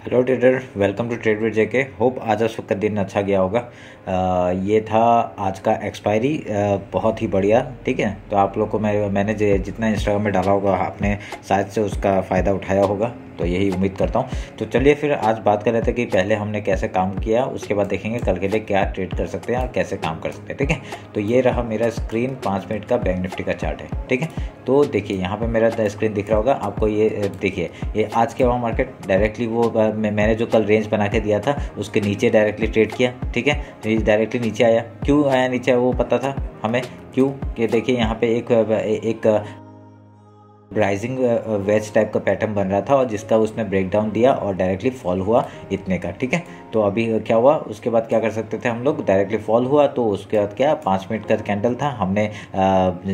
Hello trader, welcome to trade with JK. Hope आज आपका दिन अच्छा गया होगा। ये था आज का एक्सपायरी, बहुत ही बढ़िया। ठीक है, तो आप लोग को मैंने जितना इंस्टाग्राम में डाला होगा आपने शायद से उसका फ़ायदा उठाया होगा, तो यही उम्मीद करता हूँ। तो चलिए फिर आज बात कर लेते हैं कि पहले हमने कैसे काम किया, उसके बाद देखेंगे कल के लिए क्या ट्रेड कर सकते हैं और कैसे काम कर सकते हैं। ठीक है, तो ये रहा मेरा स्क्रीन, 5 मिनट का बैंक निफ्टी का चार्ट है। ठीक है, तो देखिए यहाँ पे मेरा स्क्रीन दिख रहा होगा आपको। ये देखिए, ये आज के हुआ मार्केट डायरेक्टली वो मैंने जो कल रेंज बना के दिया था उसके नीचे डायरेक्टली ट्रेड किया। ठीक है, डायरेक्टली नीचे आया। क्यों आया नीचे वो पता था हमें, क्यों कि देखिए यहाँ पे एक राइजिंग वेज टाइप का पैटर्न बन रहा था और जिसका उसने ब्रेकडाउन दिया और डायरेक्टली फॉल हुआ इतने का। ठीक है, तो अभी क्या हुआ, उसके बाद क्या कर सकते थे हम लोग, डायरेक्टली फॉल हुआ तो उसके बाद क्या 5 मिनट का कैंडल था। हमने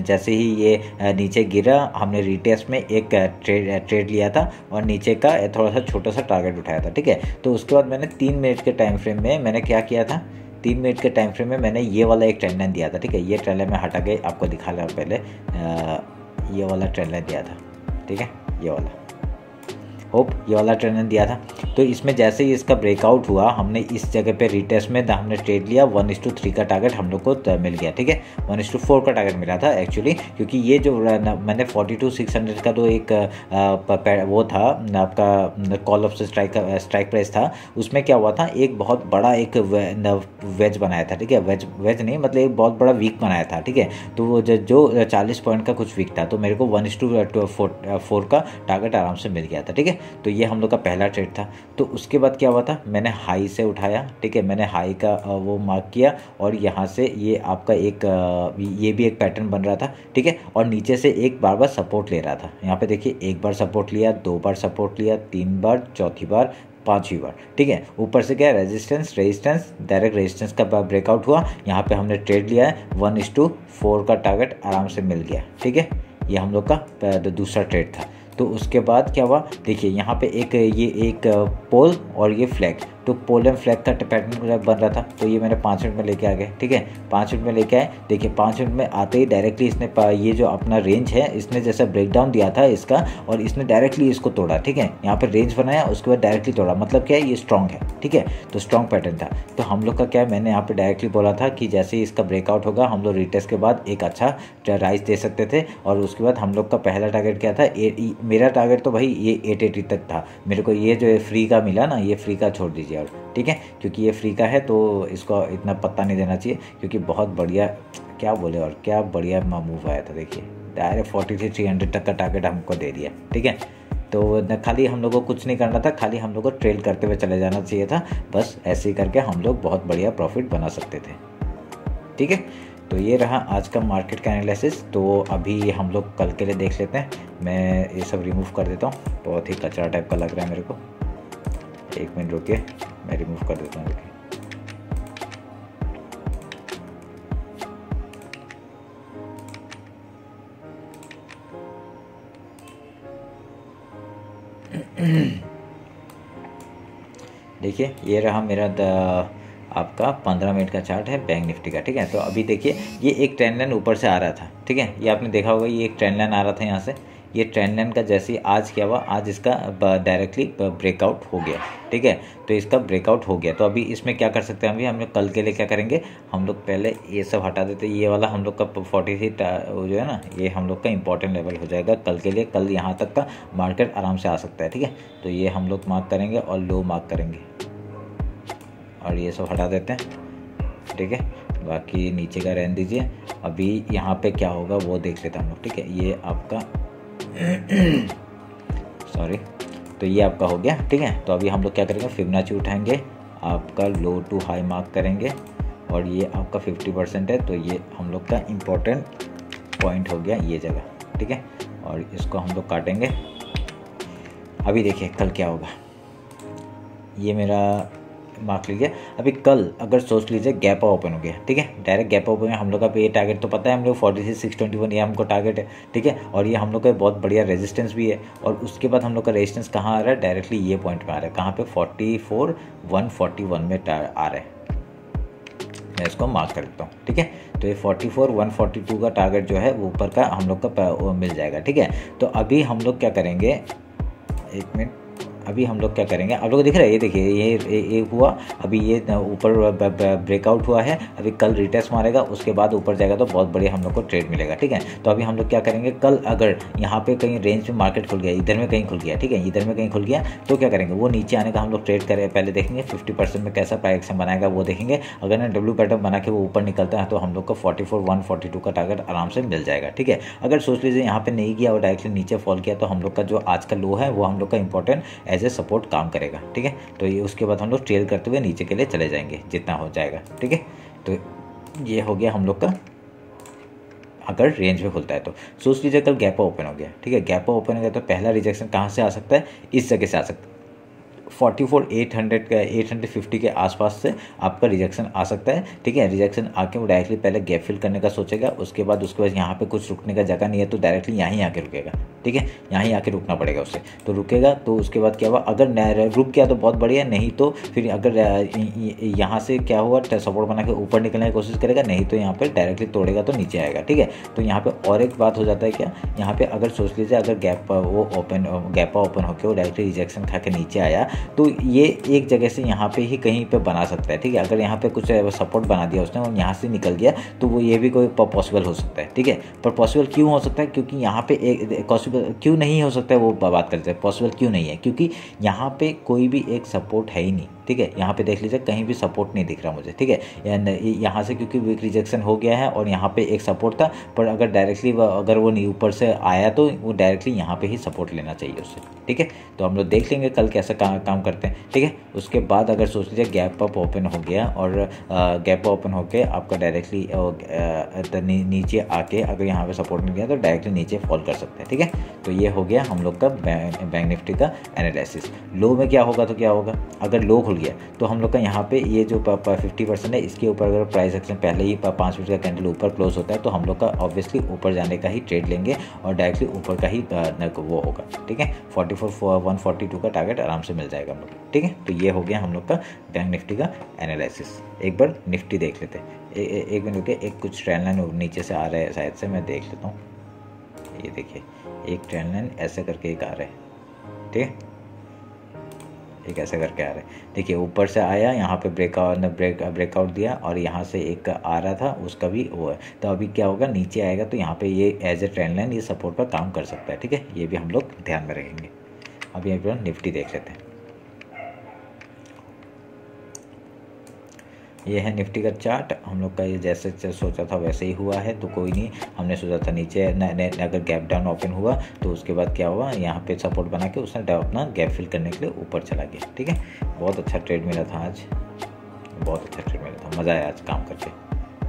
जैसे ही ये नीचे गिरा हमने रिटेस्ट में एक ट्रेड लिया था और नीचे का थोड़ा सा छोटा सा टारगेट उठाया था। ठीक है, तो उसके बाद मैंने 3 मिनट के टाइम फ्रेम में मैंने क्या किया था, 3 मिनट के टाइम फ्रेम में मैंने ये वाला एक ट्रेंड लाइन दिया था। ठीक है, ये ट्रेंड लाइन मैं हटा के आपको दिखा रहा हूँ। पहले ये वाला ट्रेंड लाइन दिया था। ठीक है, ये वाला, होप ये वाला ट्रेंड लाइन दिया था। तो इसमें जैसे ही इसका ब्रेकआउट हुआ हमने इस जगह पे रिटेस्ट में हमने ट्रेड लिया। 1:3 का टारगेट हम लोग को मिल गया। ठीक है, 1:4 का टारगेट मिला था एक्चुअली, क्योंकि ये जो मैंने 42,600 का जो एक वो था आपका कॉल ऑफ स्ट्राइक प्राइस था, उसमें क्या हुआ था, एक बहुत बड़ा एक वेज बनाया था। ठीक है, वेज नहीं मतलब एक बहुत बड़ा वीक बनाया था। ठीक है, तो वो जो 40 पॉइंट का कुछ वीक था, तो मेरे को 1:4 का टारगेट आराम से मिल गया था। ठीक है, तो ये हम लोग का पहला ट्रेड था। तो उसके बाद क्या हुआ था, मैंने हाई से उठाया। ठीक है, मैंने हाई का वो मार्क किया और यहाँ से ये आपका एक ये भी एक पैटर्न बन रहा था। ठीक है, और नीचे से एक बार सपोर्ट ले रहा था। यहाँ पे देखिए, एक बार सपोर्ट लिया, 2 बार सपोर्ट लिया, 3 बार, चौथी बार, 5वीं बार। ठीक है, ऊपर से क्या रेजिस्टेंस डायरेक्ट रेजिस्टेंस का ब्रेकआउट हुआ। यहाँ पे हमने ट्रेड लिया है, 1:4 का टारगेट आराम से मिल गया। ठीक है, ये हम लोग का दूसरा ट्रेड था। तो उसके बाद क्या हुआ, देखिए यहाँ पे एक पोल और ये फ्लैग, तो पोल एंड फ्लैग का पैटर्न बन रहा था। तो ये मैंने 5 मिनट में लेके आ गए। ठीक है, 5 मिनट में लेके आए। देखिए 5 मिनट में आते ही डायरेक्टली इसने ये जो अपना रेंज है इसने जैसा ब्रेकडाउन दिया था इसका, और इसने डायरेक्टली इसको तोड़ा। ठीक है, यहाँ पर रेंज बनाया, उसके बाद डायरेक्टली तोड़ा, मतलब क्या है, ये स्ट्रॉन्ग है। ठीक है, तो स्ट्रॉन्ग पैटर्न था। तो हम लोग का क्या है, मैंने यहाँ पे डायरेक्टली बोला था कि जैसे ही इसका ब्रेकआउट होगा हम लोग रिटेस्ट के बाद एक अच्छा राइज दे सकते थे। और उसके बाद हम लोग का पहला टारगेट क्या था, मेरा टारगेट तो भाई ये 880 तक था। मेरे को ये जो फ्री का मिला ना, ये फ्री का छोड़ दीजिए और। ठीक है, क्योंकि ये फ्री का है तो इसको इतना पत्ता नहीं देना चाहिए, क्योंकि बहुत बढ़िया, क्या बोले, और क्या बढ़िया मूव आया था। देखिए डायरेक्ट 43,300 तक का टारगेट हमको दे दिया। ठीक है, तो खाली हम लोग को कुछ नहीं करना था, खाली हम लोग को ट्रेड करते हुए चले जाना चाहिए था। बस ऐसे ही करके हम लोग बहुत बढ़िया प्रॉफिट बना सकते थे। ठीक है, तो ये रहा आज का मार्केट का एनालिसिस। तो अभी हम लोग कल के लिए देख लेते हैं। मैं ये सब रिमूव कर देता हूँ, बहुत ही कचरा टाइप का लग रहा है मेरे को। 1 मिनट रुकिए, मैं रिमूव कर देता हूँ। रुकिए, देखिए ये रहा मेरा आपका 15 मिनट का चार्ट है बैंक निफ्टी का। ठीक है, तो अभी देखिए ये एक ट्रेंड लाइन ऊपर से आ रहा था। ठीक है, ये आपने देखा होगा, ये एक ट्रेंड लाइन आ रहा था यहाँ से। ये ट्रेंड लाइन का जैसे ही आज क्या हुआ, आज इसका डायरेक्टली ब्रेकआउट हो गया। ठीक है, तो इसका ब्रेकआउट हो गया। तो अभी इसमें क्या कर सकते हैं, अभी हम लोग कल के लिए क्या करेंगे, हम लोग पहले ये सब हटा देते। ये वाला हम लोग का 43 जो है ना, ये हम लोग का इंपॉर्टेंट लेवल हो जाएगा कल के लिए। कल यहाँ तक का मार्केट आराम से आ सकता है। ठीक है, तो ये हम लोग मार्क करेंगे और लो मार्क करेंगे और ये सब हटा देते हैं। ठीक है, बाकी नीचे का रहने दीजिए। अभी यहाँ पे क्या होगा वो देख लेते हैं हम लोग। ठीक है, ये आपका सॉरी, तो ये आपका हो गया। ठीक है, तो अभी हम लोग क्या करेंगे, फिबोनाची उठाएंगे, आपका लो टू हाई मार्क करेंगे और ये आपका 50% है, तो ये हम लोग का इम्पोर्टेंट पॉइंट हो गया ये जगह। ठीक है, और इसको हम लोग काटेंगे। अभी देखिए कल क्या होगा, ये मेरा मार्क लीजिए। अभी कल अगर सोच लीजिए गैप ओपन हो गया। ठीक है, डायरेक्ट गैप ओपन है, हम लोग का ये टारगेट तो पता है, हम लोग 46,621 ये हमको टारगेट है। ठीक है, और ये हम लोग का बहुत बढ़िया रेजिस्टेंस भी है। और उसके बाद हम लोग का रेजिस्टेंस कहाँ आ रहा है, डायरेक्टली ये पॉइंट में आ रहा है। कहाँ पे, 44,141 में आ रहा है। मैं इसको मार्क कर देता हूँ। ठीक है, तो ये 44,142 का टारगेट जो है वो ऊपर का हम लोग का मिल जाएगा। ठीक है, तो अभी हम लोग क्या करेंगे, 1 मिनट, अभी हम लोग क्या करेंगे, आप लोग को दिख रहा है, ये देखिए ये हुआ, अभी ये ऊपर ब्रेकआउट हुआ है, अभी कल रिटेस्ट मारेगा, उसके बाद ऊपर जाएगा तो बहुत बढ़िया हम लोग को ट्रेड मिलेगा, ठीक है। तो अभी हम लोग क्या करेंगे, कल अगर यहाँ पे कहीं रेंज में मार्केट खुल गया, इधर में कहीं खुल गया, ठीक है, इधर में कहीं खुल गया, तो क्या करेंगे, वो नीचे आने का हम लोग ट्रेड करें, पहले देखेंगे 50% में कैसा प्राइस एक्शन बनाएगा वो देखेंगे। अगर ना डब्ल्यू पैटर्न बना के वो ऊपर निकलता है तो हम लोग को 44,142 का टारगेट आराम से मिल जाएगा, ठीक है। अगर सोच लीजिए यहाँ पे नहीं गया और डायरेक्टली नीचे फॉल किया तो हम लोग का जो आज का लो है वो हम लोग का इंपॉर्टेंट एज ए सपोर्ट काम करेगा, ठीक है। तो ये उसके बाद हम लोग ट्रेल करते हुए नीचे के लिए चले जाएंगे जितना हो जाएगा, ठीक है। तो ये हो गया हम लोग का, अगर रेंज में खुलता है तो सोच लीजिए कल गैप ओपन हो गया, ठीक है, गैप ओपन हो गया तो पहला रिजेक्शन कहाँ से आ सकता है, इस जगह से आ सकता है, 44,800 का 850 के आसपास से आपका रिजेक्शन आ सकता है, ठीक है। रिजेक्शन आके वो डायरेक्टली पहले गैप फिल करने का सोचेगा, उसके बाद यहाँ पे कुछ रुकने का जगह नहीं है तो डायरेक्टली यहाँ आके रुकेगा, ठीक है, यहाँ आके रुकना पड़ेगा उसे। तो रुकेगा तो उसके बाद क्या हुआ, अगर रुक गया तो बहुत बढ़िया, नहीं तो फिर अगर यहाँ से क्या हुआ सपोर्ट बना के ऊपर निकलने की कोशिश करेगा, नहीं तो यहाँ पर डायरेक्टली तोड़ेगा तो नीचे आएगा, ठीक है। तो यहाँ पर और एक बात हो जाता है क्या, यहाँ पर अगर सोच लीजिए अगर गैप ओपन होकर वो डायरेक्टली रिजेक्शन खा के नीचे आया तो ये एक जगह से यहाँ पे ही कहीं पे बना सकता है, ठीक है। अगर यहाँ पे कुछ सपोर्ट बना दिया उसने और यहाँ से निकल गया तो वो ये भी कोई पॉसिबल हो सकता है, ठीक है। पर पॉसिबल क्यों हो सकता है, क्योंकि यहाँ पे एक पॉसिबल क्यों नहीं हो सकता है वो बात करते हैं, पॉसिबल क्यों नहीं है, क्योंकि यहाँ पे कोई भी एक सपोर्ट है ही नहीं, ठीक है। यहाँ पे देख लीजिए कहीं भी सपोर्ट नहीं दिख रहा मुझे, ठीक है। यहाँ से क्योंकि वीक रिजेक्शन हो गया है और यहाँ पे एक सपोर्ट था, पर अगर डायरेक्टली अगर वो ऊपर से आया तो वो डायरेक्टली यहाँ पे ही सपोर्ट लेना चाहिए उससे, ठीक है। तो हम लोग देख लेंगे कल कैसा काम करते हैं, ठीक है। उसके बाद अगर सोच लीजिए गैप अप ओपन हो गया और गैप ओपन होके आपका डायरेक्टली नीचे आके अगर यहाँ पे सपोर्ट मिल गया तो डायरेक्टली नीचे फॉल कर सकते हैं, ठीक है। तो ये हो गया हम लोग का बैंक निफ्टी का एनालिसिस। लो में क्या होगा तो क्या होगा, अगर लो खुल गया तो हम लोग का यहाँ पे ये जो 50% है इसके ऊपर अगर प्राइस एक्शन पहले ही 5 मिनट का कैंडल ऊपर क्लोज होता है तो हम लोग का ऑब्वियसली ऊपर जाने का ही ट्रेड लेंगे और डायरेक्टली ऊपर का ही वो होगा, ठीक है। 44,142 का टारगेट आराम से मिल जाएगा हम लोग, ठीक है। तो ये हो गया हम लोग का बैंक निफ्टी का एनालिसिस। एक बार निफ्टी देख लेते हैं, एक मिनट के, एक कुछ ट्रेंड लाइन नीचे से आ रहा है शायद से, मैं देख लेता हूँ। ये देखिए एक ट्रेंड लाइन ऐसे करके एक आ रहा है, ठीक है, एक ऐसे करके आ रहा है, देखिए ऊपर से आया, यहाँ पे ब्रेकआउट दिया और यहाँ से एक आ रहा था उसका भी वो है। तो अभी क्या होगा, नीचे आएगा तो यहाँ पे ये एज ए ट्रेंड लाइन ये सपोर्ट पर काम कर सकता है, ठीक है। ये भी हम लोग ध्यान में रखेंगे। अभी एक बार निफ्टी देख लेते हैं। ये है निफ्टी का चार्ट, हम लोग का ये जैसे सोचा था वैसे ही हुआ है, तो कोई नहीं, हमने सोचा था नीचे अगर गैप डाउन ओपन हुआ तो उसके बाद क्या हुआ, यहाँ पे सपोर्ट बना के उसने अपना गैप फिल करने के लिए ऊपर चला गया, ठीक है। बहुत अच्छा ट्रेड मिला था आज, बहुत अच्छा ट्रेड मिला था, मज़ा आया आज काम करके,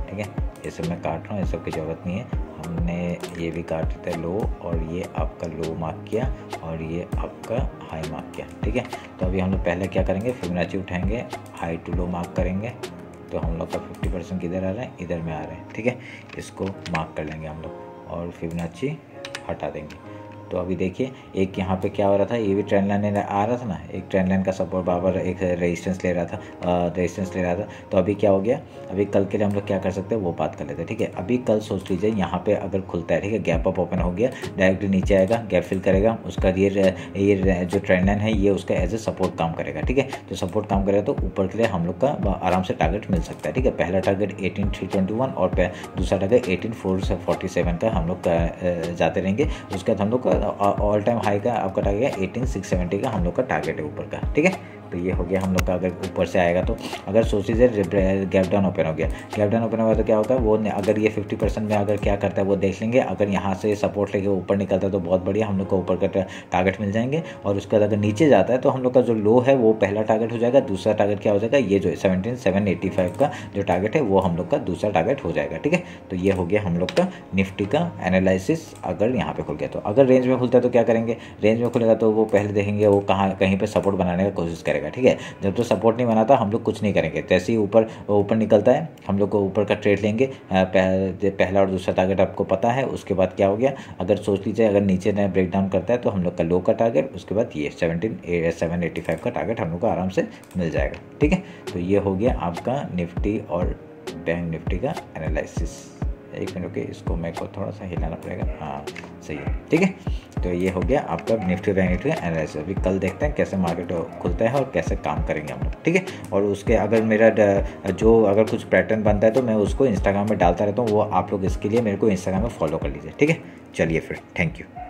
ठीक है। ये सब मैं काट रहा हूँ, ये सब की ज़रूरत नहीं है, हमने ये भी काट देते हैं लो, और ये आपका लो मार्क किया और ये आपका हाई मार्क किया, ठीक है। तो अभी हम लोग पहले क्या करेंगे, फिबोनाची उठाएंगे, हाई टू लो मार्क करेंगे, तो हम लोग का 50% किधर आ रहा है, इधर में आ रहा है, ठीक है। इसको मार्क कर लेंगे हम लोग और फिबोनाची हटा देंगे। तो अभी देखिए एक यहाँ पे क्या हो रहा था, ये भी ट्रेंड लाइन आ रहा था ना, एक ट्रेंड लाइन का सपोर्ट बराबर एक रेजिस्टेंस ले रहा था, तो अभी क्या हो गया, अभी कल के लिए हम लोग क्या कर सकते हैं वो बात कर लेते हैं, ठीक है। अभी कल सोच लीजिए यहाँ पे अगर खुलता है, ठीक है, गैप अप ओपन हो गया, डायरेक्टली नीचे आएगा, गैप फिल करेगा, उसका ये जो ट्रेंड लाइन है ये उसका एज ए सपोर्ट काम करेगा, ठीक है। तो सपोर्ट काम करेगा तो ऊपर के लिए हम लोग का आराम से टारगेट मिल सकता है, ठीक है। पहला टारगेट 18,321 और दूसरा टारगेट 18,447 का हम लोग जाते रहेंगे। उसके बाद हम लोग का ऑल टाइम हाई का आपका टारगेट है 18,670 का हम लोग का टारगेट है ऊपर का, ठीक है। तो ये हो गया हम लोग का, अगर ऊपर से आएगा तो अगर सोच लीजिए गैप डाउन ओपन हो गया, गैप डाउन ओपन हुआ तो क्या होगा, वो अगर ये 50% में अगर क्या करता है वो देख लेंगे। अगर यहाँ से सपोर्ट लेके ऊपर निकलता है तो बहुत बढ़िया, हम लोग को ऊपर का टारगेट मिल जाएंगे। और उसके बाद अगर नीचे जाता है तो हम लोग का जो लो है वो पहला टारगेट हो जाएगा, दूसरा टारगेट क्या हो जाएगा, ये जो 17,785 का जो टारगेट है वो हम लोग का दूसरा टारगेट हो जाएगा, ठीक है। तो ये हो गया हम लोग का निफ्टी का एनालिसिस। अगर यहाँ पे खुल गया तो, अगर रेंज में खुलता है तो क्या करेंगे, रेंज में खुलेगा तो वो पहले देखेंगे वो कहीं पे सपोर्ट बनाने का कोशिश करेगा, ठीक है। जब तो सपोर्ट नहीं बनाता हम लोग कुछ नहीं करेंगे, जैसे ही ऊपर निकलता है हम लोग को ऊपर का ट्रेड लेंगे। पहला और दूसरा टारगेट आपको पता है। उसके बाद क्या हो गया, अगर सोच लीजिए अगर नीचे नया ब्रेक डाउन करता है तो हम लोग का लो का टारगेट, उसके बाद ये 17,785 का टारगेट हम लोग को आराम से मिल जाएगा, ठीक है। तो ये हो गया आपका निफ्टी और बैंक निफ्टी का एनालिसिस। 1 मिनट, ओके, इसको मेरे को थोड़ा सा हिलाना पड़ेगा। हाँ सही है, ठीक है। तो ये हो गया आपका निफ्टी बैंक निफ्टी का एनालिसिस। अभी कल देखते हैं कैसे मार्केट खुलता है और कैसे काम करेंगे हम लोग, ठीक है। और उसके अगर मेरा जो अगर कुछ पैटर्न बनता है तो मैं उसको इंस्टाग्राम में डालता रहता हूँ, वो आप लोग इसके लिए मेरे को इंस्टाग्राम में फॉलो कर लीजिए, ठीक है। चलिए फिर, थैंक यू।